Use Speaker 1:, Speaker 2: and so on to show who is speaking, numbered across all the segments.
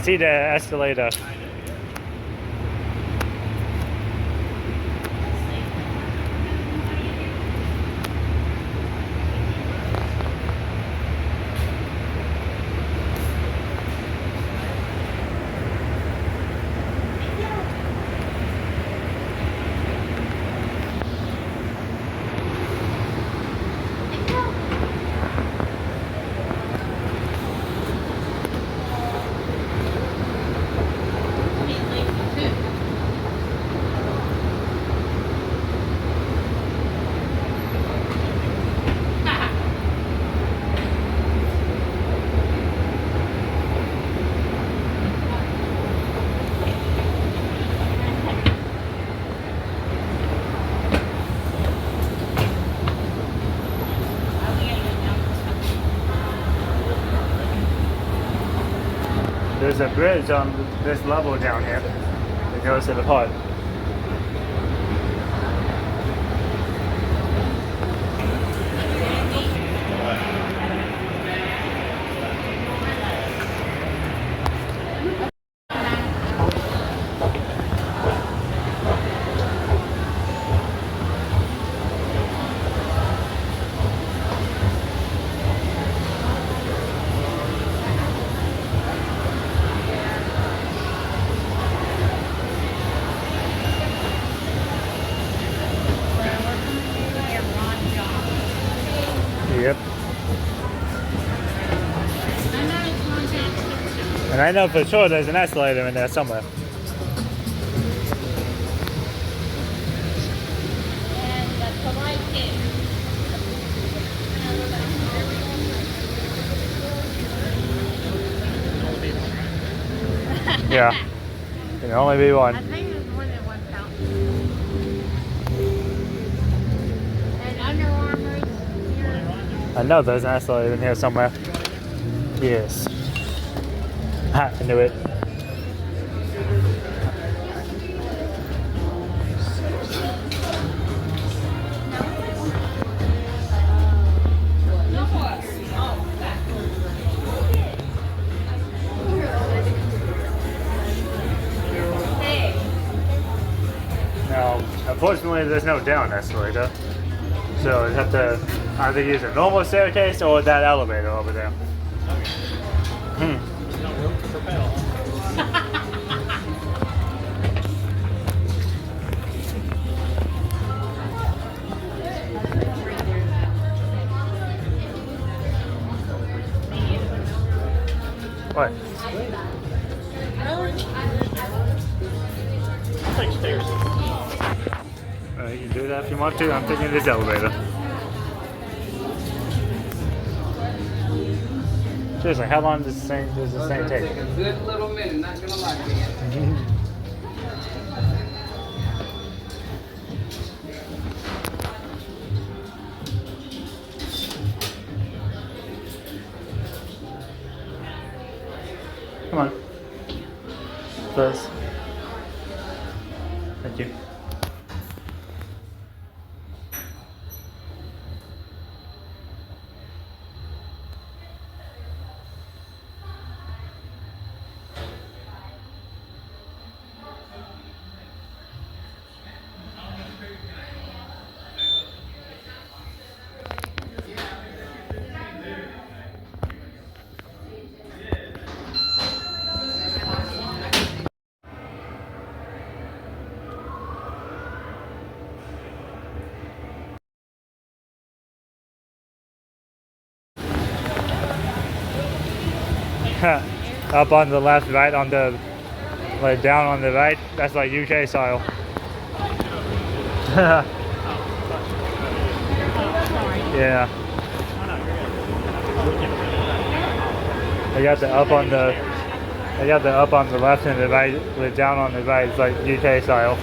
Speaker 1: see the escalator. There's a bridge on this level down here that goes to the park. Yep. And I know for sure there's an escalator in there somewhere. Yeah. It can only be one.
Speaker 2: I think there's more than one fountain. And Under Armour here.
Speaker 1: I know there's an escalator in here somewhere. Yes. Ha, I knew it. Now, unfortunately, there's no down escalator. So I'd have to either use a normal staircase or that elevator over there. What?
Speaker 3: Take stairs.
Speaker 1: You can do that if you want to. I'm taking this elevator. Seriously, how long does this thing take?
Speaker 4: A good little minute, not gonna lie to you.
Speaker 1: Come on. Please. Thank you. Up on the left, right on the, like down on the right, that's like UK style. Yeah. I got the up on the left and the right with down on the right, it's like UK style.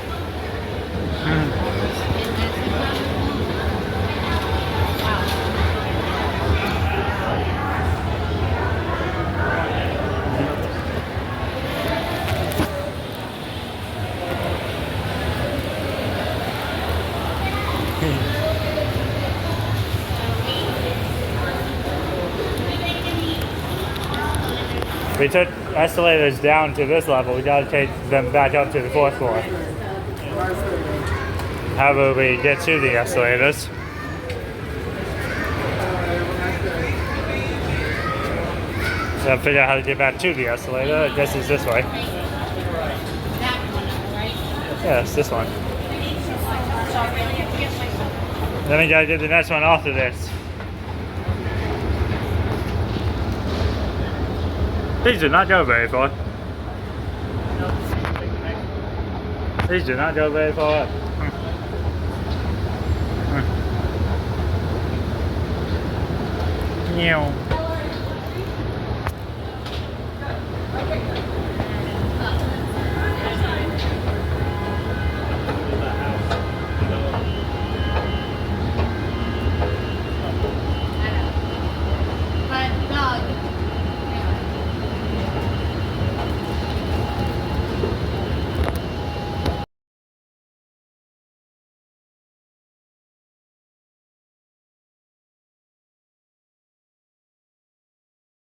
Speaker 1: We took escalators down to this level. We gotta take them back up to the 4th floor. However, we get to the escalators. So I'll figure out how to get back to the escalator. I guess it's this way. Yeah, it's this one. Then we gotta get the next one after this. These do not go very far. These do not go very far up. Meow.